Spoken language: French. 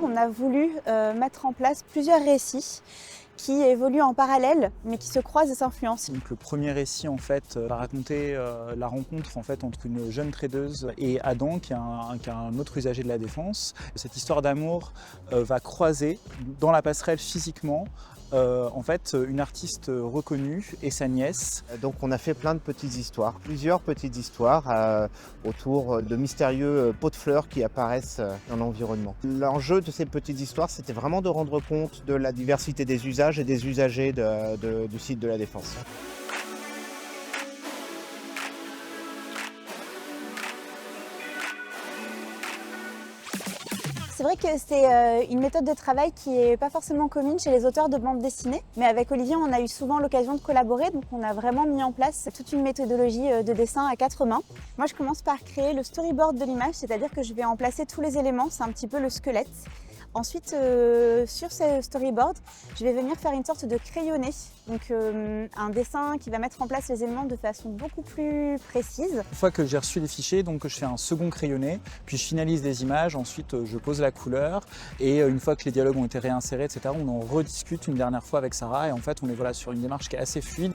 On a voulu mettre en place plusieurs récits qui évoluent en parallèle, mais qui se croisent et s'influencent. Donc le premier récit en fait va raconter la rencontre en fait entre une jeune tradeuse et Adam qui est un autre usager de la défense. Cette histoire d'amour va croiser dans la passerelle physiquement en fait une artiste reconnue et sa nièce. Donc on a fait plein de petites histoires, plusieurs petites histoires autour de mystérieux pots de fleurs qui apparaissent dans l'environnement. L'enjeu de ces petites histoires, c'était vraiment de rendre compte de la diversité des usages et des usagers du site de la Défense. C'est vrai que c'est une méthode de travail qui n'est pas forcément commune chez les auteurs de bande dessinée, mais avec Olivier, on a eu souvent l'occasion de collaborer, donc on a vraiment mis en place toute une méthodologie de dessin à 4 mains. Moi, je commence par créer le storyboard de l'image, c'est-à-dire que je vais en placer tous les éléments, c'est un petit peu le squelette. Ensuite, sur ce storyboard, je vais venir faire une sorte de crayonné, donc un dessin qui va mettre en place les éléments de façon beaucoup plus précise. Une fois que j'ai reçu les fichiers, donc je fais un second crayonné, puis je finalise les images, ensuite je pose la couleur et une fois que les dialogues ont été réinsérés, etc., on en rediscute une dernière fois avec Sarah et en fait on est voilà, sur une démarche qui est assez fluide.